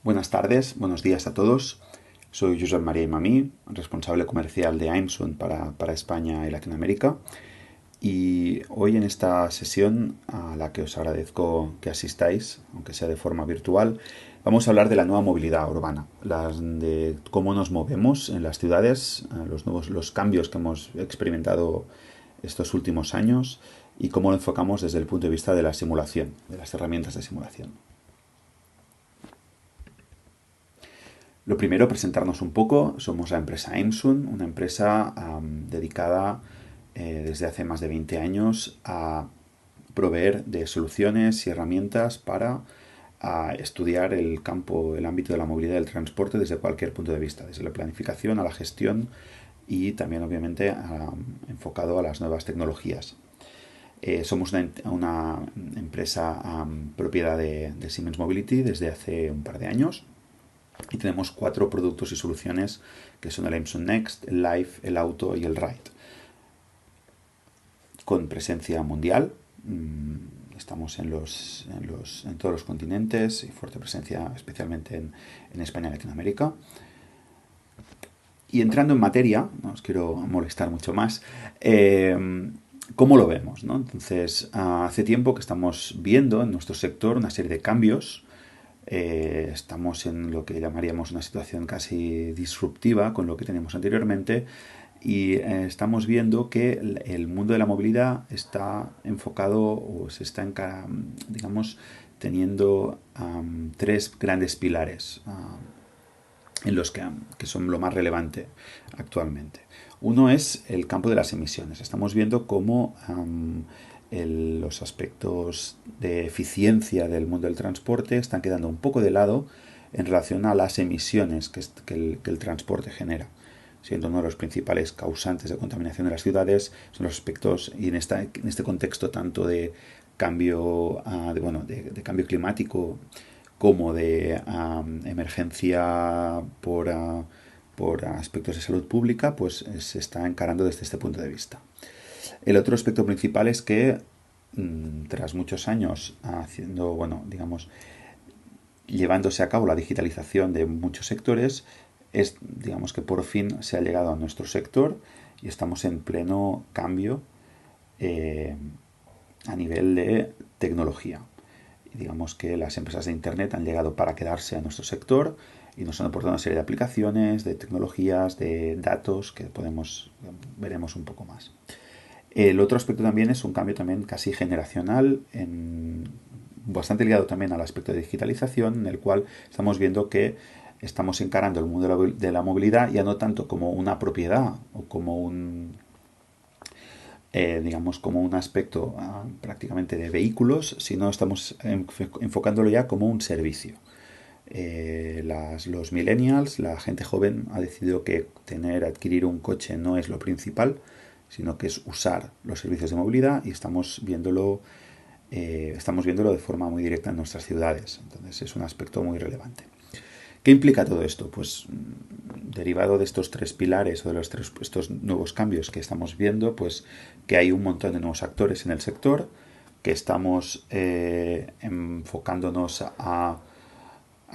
Buenas tardes, buenos días a todos. Soy Josep María Imamí, responsable comercial de Aimsun para España y Latinoamérica. Y hoy en esta sesión, a la que os agradezco que asistáis, aunque sea de forma virtual, vamos a hablar de la nueva movilidad urbana, de cómo nos movemos en las ciudades, los cambios que hemos experimentado estos últimos años y cómo lo enfocamos desde el punto de vista de la simulación, de las herramientas de simulación. Lo primero, presentarnos un poco. Somos la empresa Aimsun, una empresa dedicada desde hace más de 20 años a proveer de soluciones y herramientas para estudiar el campo, el ámbito de la movilidad y del transporte desde cualquier punto de vista, desde la planificación a la gestión y también obviamente enfocado a las nuevas tecnologías. Somos una empresa propiedad de Siemens Mobility desde hace un par de años. Y tenemos 4 productos y soluciones que son el Aimsun Next, el Life, el Auto y el Ride. Con presencia mundial, estamos en todos los continentes y fuerte presencia especialmente en España y Latinoamérica. Y entrando en materia, no os quiero molestar mucho más, ¿cómo lo vemos? ¿No? Entonces, hace tiempo que estamos viendo en nuestro sector una serie de cambios. Estamos en lo que llamaríamos una situación casi disruptiva con lo que teníamos anteriormente y estamos viendo que el mundo de la movilidad está enfocado o se está, digamos, teniendo 3 grandes pilares en los que son lo más relevante actualmente. Uno es el campo de las emisiones. Estamos viendo cómo los aspectos de eficiencia del mundo del transporte están quedando un poco de lado en relación a las emisiones que el transporte genera, siendo uno de los principales causantes de contaminación de las ciudades. Son los aspectos, y en este contexto tanto de cambio, de cambio climático como de emergencia por aspectos de salud pública, pues se está encarando desde este punto de vista. El otro aspecto principal es que tras muchos años haciendo, digamos, llevándose a cabo la digitalización de muchos sectores, digamos que por fin se ha llegado a nuestro sector y estamos en pleno cambio a nivel de tecnología. Y digamos que las empresas de Internet han llegado para quedarse a nuestro sector y nos han aportado una serie de aplicaciones, de tecnologías, de datos que veremos un poco más. El otro aspecto también es un cambio también casi generacional, bastante ligado también al aspecto de digitalización, en el cual estamos viendo que estamos encarando el mundo de la movilidad ya no tanto como una propiedad o como digamos, como un aspecto prácticamente de vehículos, sino estamos enfocándolo ya como un servicio. Los millennials, la gente joven, ha decidido que adquirir un coche no es lo principal, sino que es usar los servicios de movilidad y estamos viéndolo de forma muy directa en nuestras ciudades. Entonces es un aspecto muy relevante. ¿Qué implica todo esto? Pues derivado de estos 3 pilares o de estos nuevos cambios que estamos viendo, pues que hay un montón de nuevos actores en el sector, que estamos enfocándonos a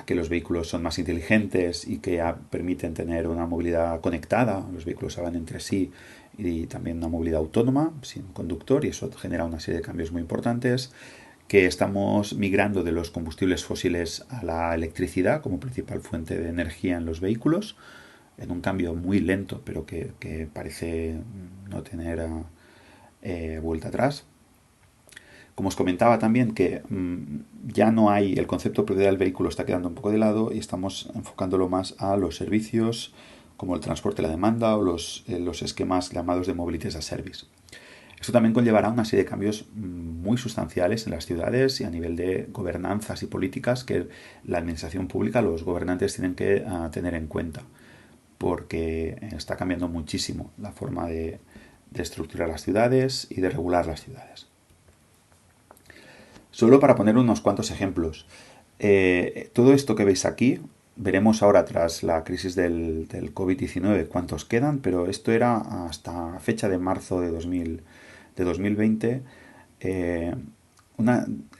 que los vehículos son más inteligentes y que permiten tener una movilidad conectada. Los vehículos hablan entre sí y también una movilidad autónoma, sin conductor, y eso genera una serie de cambios muy importantes. Que estamos migrando de los combustibles fósiles a la electricidad como principal fuente de energía en los vehículos, en un cambio muy lento, pero que parece no tener vuelta atrás. Como os comentaba también que ya no hay, el concepto de propiedad del vehículo está quedando un poco de lado y estamos enfocándolo más a los servicios como el transporte a la demanda o los esquemas llamados de Mobility as a Service. Esto también conllevará una serie de cambios muy sustanciales en las ciudades y a nivel de gobernanzas y políticas que la administración pública, los gobernantes tienen que tener en cuenta, porque está cambiando muchísimo la forma de estructurar las ciudades y de regular las ciudades. Solo para poner unos cuantos ejemplos. Todo esto que veis aquí, veremos ahora tras la crisis del COVID-19 cuántos quedan, pero esto era hasta fecha de marzo de 2020,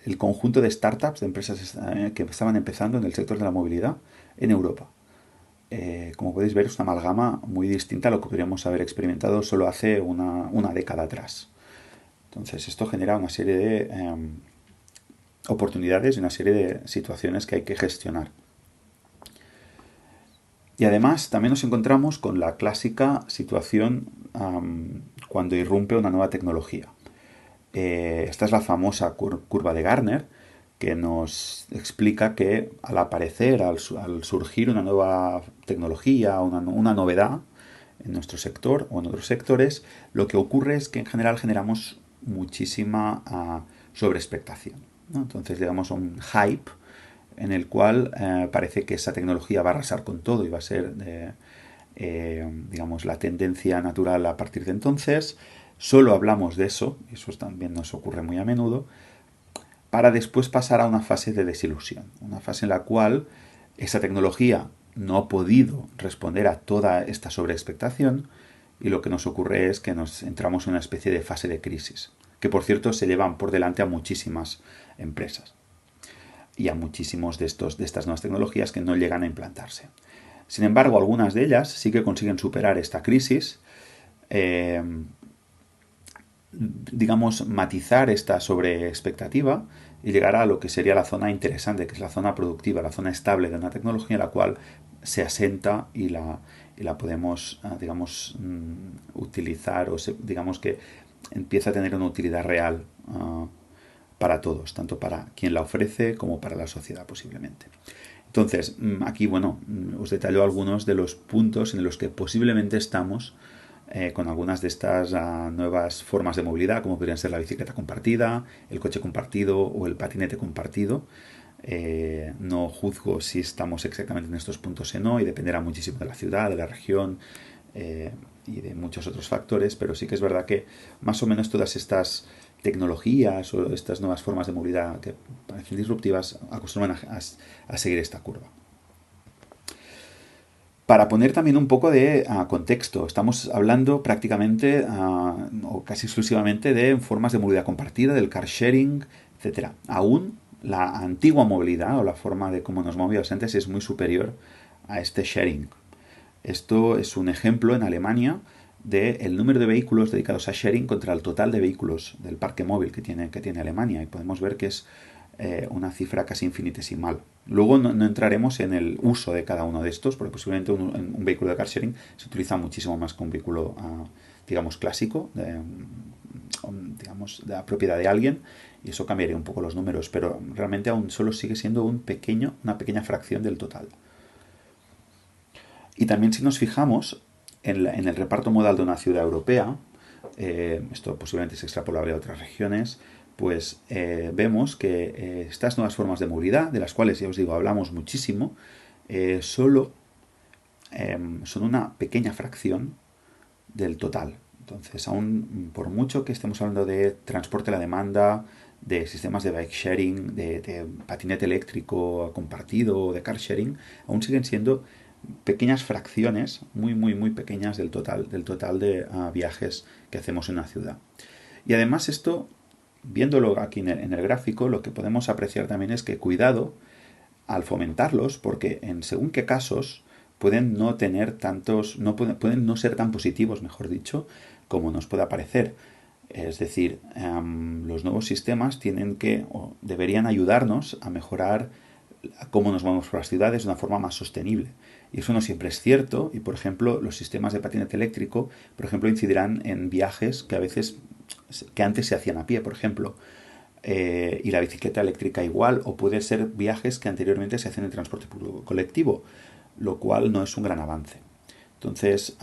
el conjunto de startups, de empresas que estaban empezando en el sector de la movilidad en Europa. Como podéis ver, es una amalgama muy distinta a lo que podríamos haber experimentado solo hace una década atrás. Entonces, esto genera una serie de oportunidades y una serie de situaciones que hay que gestionar. Y además también nos encontramos con la clásica situación cuando irrumpe una nueva tecnología. Esta es la famosa curva de Gartner, que nos explica que al aparecer, al surgir una nueva tecnología, una novedad en nuestro sector o en otros sectores, lo que ocurre es que en general generamos muchísima sobreexpectación, ¿no? Entonces llegamos a un hype en el cual parece que esa tecnología va a arrasar con todo y va a ser, digamos, la tendencia natural a partir de entonces. Solo hablamos de eso, y eso también nos ocurre muy a menudo, para después pasar a una fase de desilusión, una fase en la cual esa tecnología no ha podido responder a toda esta sobreexpectación y lo que nos ocurre es que nos entramos en una especie de fase de crisis, que por cierto se llevan por delante a muchísimas empresas y a muchísimos de estas nuevas tecnologías que no llegan a implantarse. Sin embargo, algunas de ellas sí que consiguen superar esta crisis, digamos, matizar esta sobreexpectativa y llegar a lo que sería la zona interesante, que es la zona productiva, la zona estable de una tecnología en la cual se asenta y la podemos, digamos, utilizar o digamos que empieza a tener una utilidad real para todos, tanto para quien la ofrece como para la sociedad posiblemente. Entonces, aquí, bueno, os detallo algunos de los puntos en los que posiblemente estamos con algunas de estas nuevas formas de movilidad, como podrían ser la bicicleta compartida, el coche compartido o el patinete compartido. No juzgo si estamos exactamente en estos puntos o no, y dependerá muchísimo de la ciudad, de la región y de muchos otros factores, pero sí que es verdad que más o menos todas estas tecnologías o estas nuevas formas de movilidad que parecen disruptivas acostumbran a seguir esta curva. Para poner también un poco de contexto, estamos hablando prácticamente o casi exclusivamente de formas de movilidad compartida, del car sharing, etcétera. Aún la antigua movilidad o la forma de cómo nos movíamos antes es muy superior a este sharing. Esto es un ejemplo en Alemania del número de vehículos dedicados a sharing contra el total de vehículos del parque móvil que tiene Alemania, y podemos ver que es una cifra casi infinitesimal. Luego no entraremos en el uso de cada uno de estos, porque posiblemente un vehículo de car sharing se utiliza muchísimo más que un vehículo, digamos, clásico, digamos, de la propiedad de alguien, y eso cambiaría un poco los números, pero realmente aún solo sigue siendo una pequeña fracción del total. Y también si nos fijamos en el reparto modal de una ciudad europea, esto posiblemente es extrapolable a otras regiones, pues vemos que estas nuevas formas de movilidad, de las cuales ya os digo hablamos muchísimo, solo son una pequeña fracción del total. Entonces, aún por mucho que estemos hablando de transporte a la demanda, de sistemas de bike sharing, de patinete eléctrico compartido, de car sharing, aún siguen siendo pequeñas fracciones, muy pequeñas del total de viajes que hacemos en una ciudad. Y además esto, viéndolo aquí en el gráfico, lo que podemos apreciar también es que cuidado al fomentarlos, porque en según qué casos pueden no tener tantos, pueden no ser tan positivos, mejor dicho, como nos pueda parecer. Es decir, los nuevos sistemas tienen que o deberían ayudarnos a mejorar cómo nos movemos por las ciudades de una forma más sostenible. Y eso no siempre es cierto, y por ejemplo, los sistemas de patinete eléctrico, por ejemplo, incidirán en viajes que antes se hacían a pie, por ejemplo. Y la bicicleta eléctrica igual, o puede ser viajes que anteriormente se hacían en transporte colectivo, lo cual no es un gran avance. Entonces,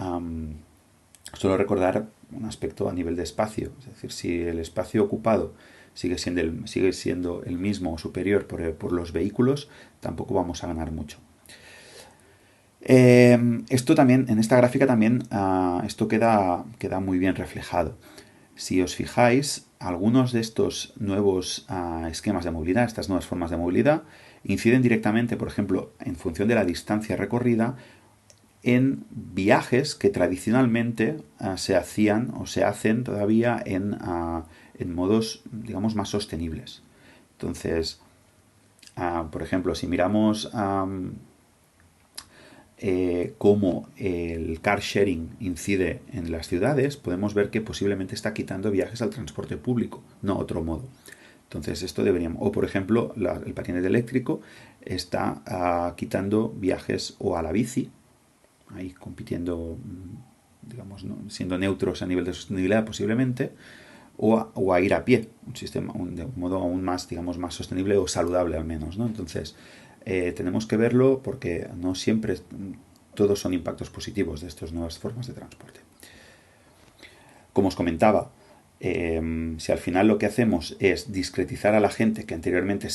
solo recordar un aspecto a nivel de espacio, es decir, si el espacio ocupado sigue siendo el mismo o superior por los vehículos, tampoco vamos a ganar mucho. Esto también, en esta gráfica también, esto queda muy bien reflejado. Si os fijáis, algunos de estos nuevos esquemas de movilidad, estas nuevas formas de movilidad, inciden directamente, por ejemplo, en función de la distancia recorrida, en viajes que tradicionalmente se hacían o se hacen todavía en modos, digamos, más sostenibles. Entonces, por ejemplo, si miramos cómo el car sharing incide en las ciudades, podemos ver que posiblemente está quitando viajes al transporte público, no a otro modo. Entonces esto deberíamos, o por ejemplo, el patinete eléctrico está quitando viajes o a la bici, ahí compitiendo, digamos, ¿no?, siendo neutros a nivel de sostenibilidad posiblemente, o a ir a pie, un sistema de un modo aún más, digamos, más sostenible o saludable al menos, ¿no? Entonces, tenemos que verlo porque no siempre todos son impactos positivos de estas nuevas formas de transporte. Como os comentaba, si al final lo que hacemos es discretizar a la gente que anteriormente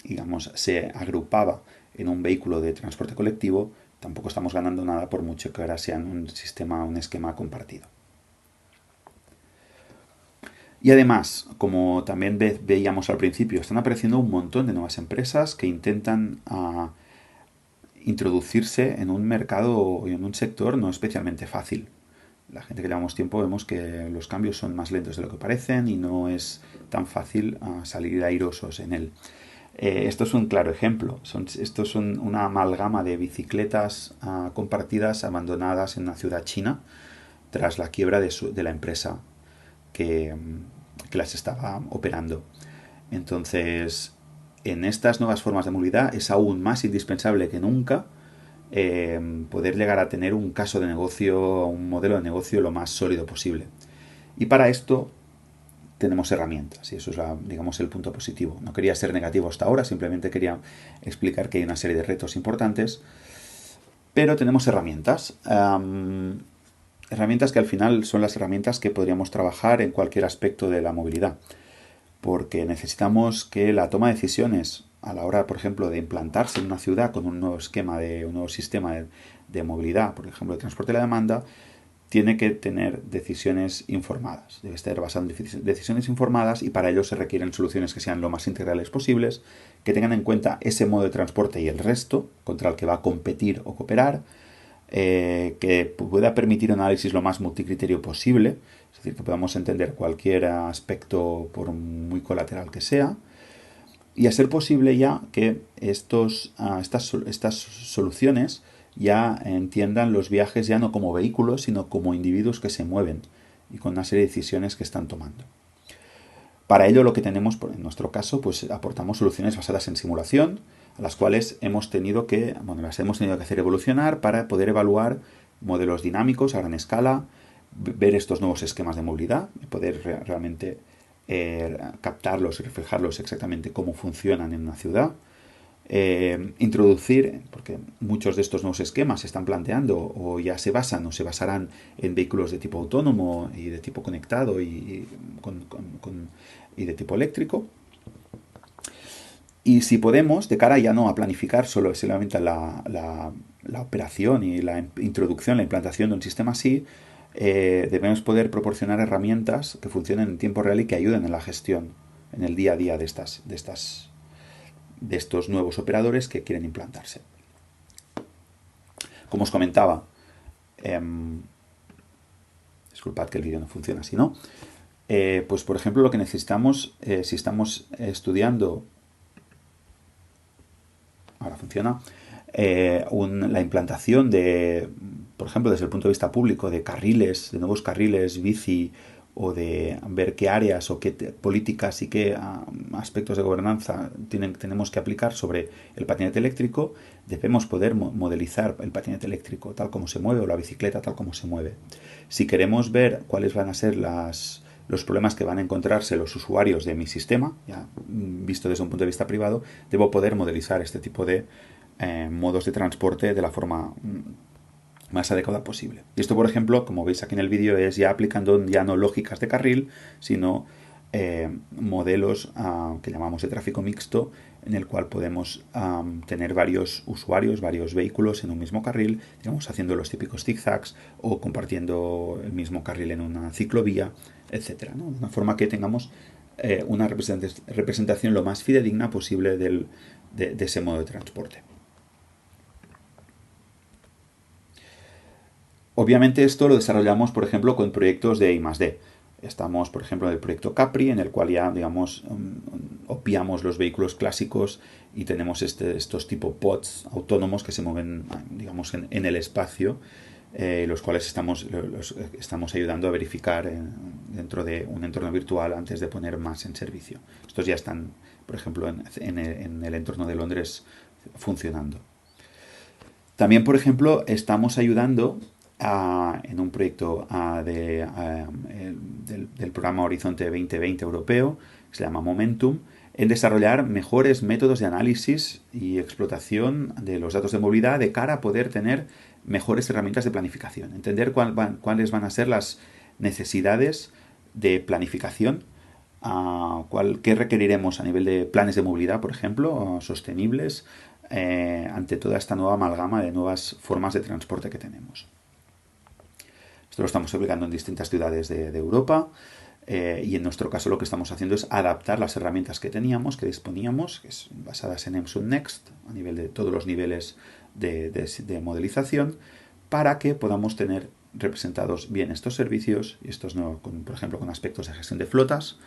digamos, se agrupaba en un vehículo de transporte colectivo, tampoco estamos ganando nada por mucho que ahora sean un esquema compartido. Y además, como también veíamos al principio, están apareciendo un montón de nuevas empresas que intentan introducirse en un mercado y en un sector no especialmente fácil. La gente que llevamos tiempo vemos que los cambios son más lentos de lo que parecen y no es tan fácil salir airosos en él. Esto es un claro ejemplo. Estos son una amalgama de bicicletas compartidas abandonadas en una ciudad china tras la quiebra de la empresa que las estaba operando. Entonces, en estas nuevas formas de movilidad es aún más indispensable que nunca poder llegar a tener un caso de negocio, un modelo de negocio lo más sólido posible. Y para esto tenemos herramientas y eso es, digamos, el punto positivo. No quería ser negativo hasta ahora, simplemente quería explicar que hay una serie de retos importantes, pero tenemos herramientas. Herramientas que al final son las herramientas que podríamos trabajar en cualquier aspecto de la movilidad, porque necesitamos que la toma de decisiones a la hora, por ejemplo, de implantarse en una ciudad con un nuevo esquema, un nuevo sistema de movilidad, por ejemplo, de transporte de la demanda, tiene que tener decisiones informadas. Debe estar basado en decisiones informadas y para ello se requieren soluciones que sean lo más integrales posibles, que tengan en cuenta ese modo de transporte y el resto contra el que va a competir o cooperar, que pueda permitir un análisis lo más multicriterio posible, es decir, que podamos entender cualquier aspecto por muy colateral que sea, y a ser posible ya que estas soluciones ya entiendan los viajes ya no como vehículos, sino como individuos que se mueven y con una serie de decisiones que están tomando. Para ello lo que tenemos, en nuestro caso, pues aportamos soluciones basadas en simulación, a las cuales las hemos tenido que hacer evolucionar para poder evaluar modelos dinámicos a gran escala, ver estos nuevos esquemas de movilidad y poder realmente captarlos y reflejarlos exactamente cómo funcionan en una ciudad. Introducir, porque muchos de estos nuevos esquemas se están planteando o ya se basan o se basarán en vehículos de tipo autónomo y de tipo conectado y de tipo eléctrico. Y si podemos, de cara ya no a planificar solamente la operación y la introducción, la implantación de un sistema así, debemos poder proporcionar herramientas que funcionen en tiempo real y que ayuden en la gestión, en el día a día de estos nuevos operadores que quieren implantarse. Como os comentaba, disculpad que el vídeo no funciona así, ¿no? Pues por ejemplo lo que necesitamos, si estamos estudiando, ahora funciona, la implantación de, por ejemplo, desde el punto de vista público, de nuevos carriles bici, o de ver qué áreas o qué políticas y qué aspectos de gobernanza tenemos que aplicar sobre el patinete eléctrico, debemos poder modelizar el patinete eléctrico tal como se mueve o la bicicleta tal como se mueve. Si queremos ver cuáles van a ser los problemas que van a encontrarse los usuarios de mi sistema, ya visto desde un punto de vista privado, debo poder modelizar este tipo de modos de transporte de la forma más adecuada posible. Y esto, por ejemplo, como veis aquí en el vídeo, es ya aplicando ya no lógicas de carril, sino modelos que llamamos de tráfico mixto, en el cual podemos tener varios usuarios, varios vehículos en un mismo carril, digamos, haciendo los típicos zigzags o compartiendo el mismo carril en una ciclovía, etcétera, ¿no? De una forma que tengamos una representación lo más fidedigna posible de ese modo de transporte. Obviamente esto lo desarrollamos, por ejemplo, con proyectos de I+D. Estamos, por ejemplo, en el proyecto Capri, en el cual ya, digamos, obviamos los vehículos clásicos y tenemos estos tipo pods autónomos que se mueven, digamos, en el espacio, los cuales estamos ayudando a verificar dentro de un entorno virtual antes de poner más en servicio. Estos ya están, por ejemplo, en el entorno de Londres funcionando. También, por ejemplo, estamos ayudando en un proyecto del programa Horizonte 2020 europeo, que se llama Momentum, en desarrollar mejores métodos de análisis y explotación de los datos de movilidad de cara a poder tener mejores herramientas de planificación. Entender cuáles van a ser las necesidades de planificación, qué requeriremos a nivel de planes de movilidad, por ejemplo, sostenibles, ante toda esta nueva amalgama de nuevas formas de transporte que tenemos. Esto lo estamos aplicando en distintas ciudades de Europa, y en nuestro caso lo que estamos haciendo es adaptar las herramientas que teníamos, que disponíamos, que es basadas en MSUN Next, a nivel de todos los niveles de modelización, para que podamos tener representados bien estos servicios, y estos por ejemplo con aspectos de gestión de flotas,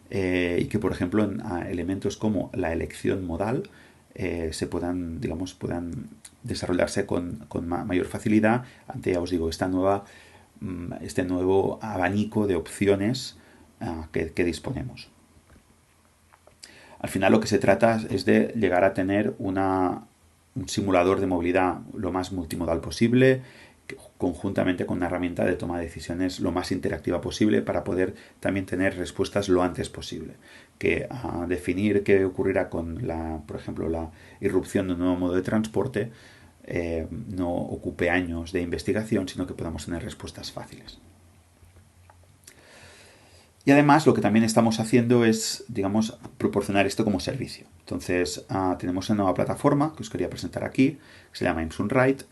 y que por ejemplo en elementos como la elección modal puedan desarrollarse con mayor facilidad ante, ya os digo, este nuevo abanico de opciones que disponemos. Al final lo que se trata es de llegar a tener un simulador de movilidad lo más multimodal posible, conjuntamente con una herramienta de toma de decisiones lo más interactiva posible para poder también tener respuestas lo antes posible. Que definir qué ocurrirá con, por ejemplo, la irrupción de un nuevo modo de transporte no ocupe años de investigación, sino que podamos tener respuestas fáciles. Y además lo que también estamos haciendo es, digamos, proporcionar esto como servicio. Entonces tenemos una nueva plataforma que os quería presentar aquí, que se llama MSUNRIDE,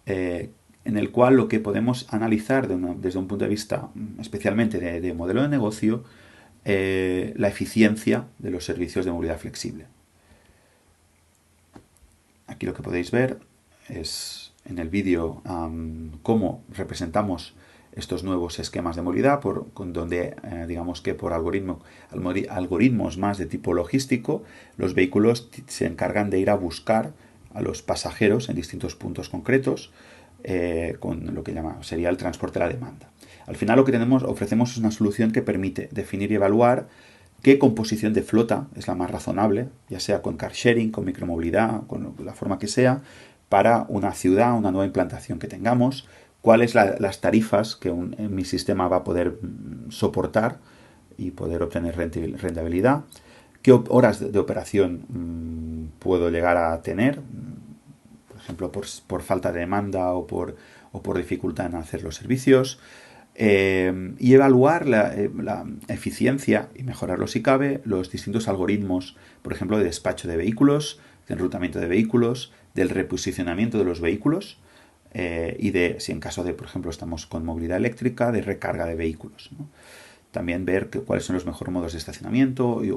en el cual lo que podemos analizar desde un punto de vista especialmente de modelo de negocio, la eficiencia de los servicios de movilidad flexible. Aquí lo que podéis ver es en el vídeo cómo representamos estos nuevos esquemas de movilidad, donde digamos que por algoritmos más de tipo logístico, los vehículos se encargan de ir a buscar a los pasajeros en distintos puntos concretos, con lo que sería el transporte a la demanda. Al final lo que ofrecemos es una solución que permite definir y evaluar qué composición de flota es la más razonable, ya sea con car sharing, con micromovilidad, con la forma que sea, para una ciudad, una nueva implantación que tengamos, cuáles las tarifas que mi sistema va a poder soportar y poder obtener rentabilidad, qué horas de operación puedo llegar a tener, por ejemplo, por falta de demanda o por dificultad en hacer los servicios, y evaluar la eficiencia y mejorarlo si cabe, los distintos algoritmos, por ejemplo, de despacho de vehículos, de enrutamiento de vehículos, del reposicionamiento de los vehículos, y si en caso de, por ejemplo, estamos con movilidad eléctrica, de recarga de vehículos, ¿no? También ver cuáles son los mejores modos de estacionamiento y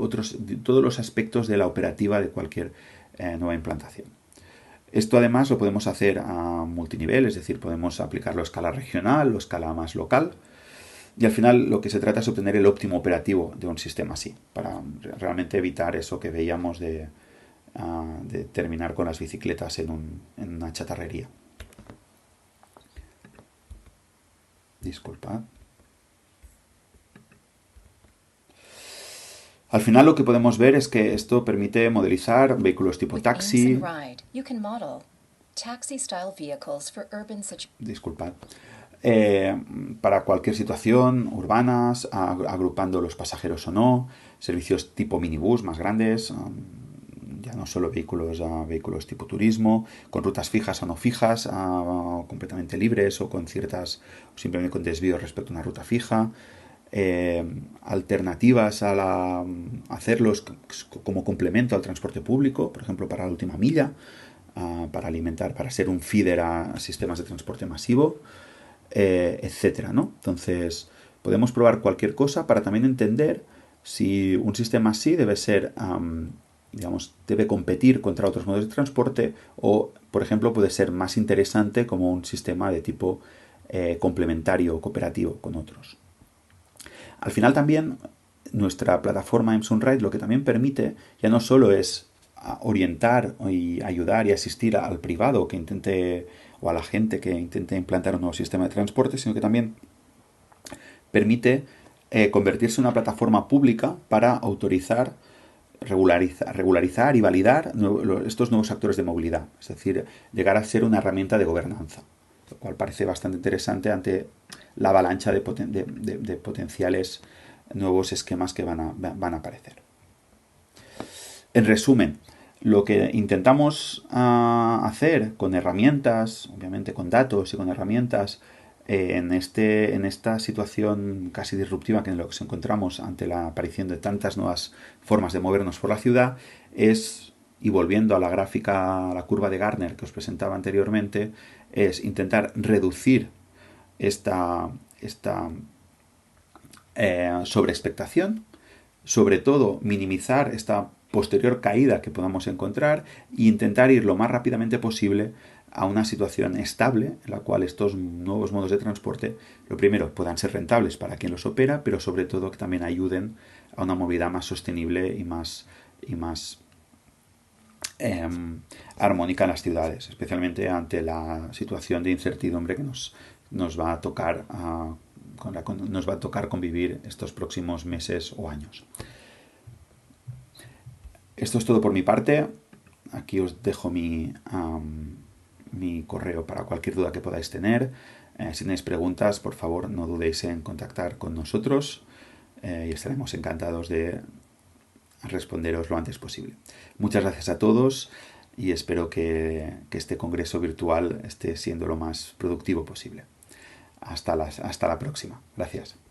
todos los aspectos de la operativa de cualquier nueva implantación. Esto además lo podemos hacer a multinivel, es decir, podemos aplicarlo a escala regional o a escala más local. Y al final lo que se trata es obtener el óptimo operativo de un sistema así, para realmente evitar eso que veíamos de terminar con las bicicletas en una chatarrería. Disculpad. Al final lo que podemos ver es que esto permite modelizar vehículos tipo taxi. Disculpad. Para cualquier situación, urbanas, agrupando los pasajeros o no, servicios tipo minibús más grandes, ya no solo vehículos tipo turismo, con rutas fijas o no fijas, completamente libres o simplemente con desvío respecto a una ruta fija. Alternativas a hacerlos como complemento al transporte público, por ejemplo para la última milla, para ser un feeder a sistemas de transporte masivo, etcétera, ¿no? Entonces podemos probar cualquier cosa para también entender si un sistema así debe competir contra otros modos de transporte o, por ejemplo, puede ser más interesante como un sistema de tipo complementario o cooperativo con otros. Al final también nuestra plataforma MSunRide lo que también permite ya no solo es orientar y ayudar y asistir al privado que intente o a la gente que intente implantar un nuevo sistema de transporte, sino que también permite convertirse en una plataforma pública para autorizar, regularizar y validar estos nuevos actores de movilidad. Es decir, llegar a ser una herramienta de gobernanza, lo cual parece bastante interesante ante la avalancha de potenciales nuevos esquemas que van a aparecer. En resumen, lo que intentamos hacer con herramientas, obviamente con datos y con herramientas, en esta situación casi disruptiva que en lo que nos encontramos ante la aparición de tantas nuevas formas de movernos por la ciudad, es, y volviendo a la gráfica, a la curva de Gartner que os presentaba anteriormente, es intentar reducir esta sobreexpectación, sobre todo minimizar esta posterior caída que podamos encontrar e intentar ir lo más rápidamente posible a una situación estable en la cual estos nuevos modos de transporte, lo primero, puedan ser rentables para quien los opera, pero sobre todo que también ayuden a una movilidad más sostenible y más armónica en las ciudades, especialmente ante la situación de incertidumbre que nos va a tocar nos va a tocar convivir estos próximos meses o años. Esto es todo por mi parte. Aquí os dejo mi correo para cualquier duda que podáis tener. Si tenéis preguntas, por favor, no dudéis en contactar con nosotros y estaremos encantados de responderos lo antes posible. Muchas gracias a todos y espero que este congreso virtual esté siendo lo más productivo posible. Hasta la próxima. Gracias.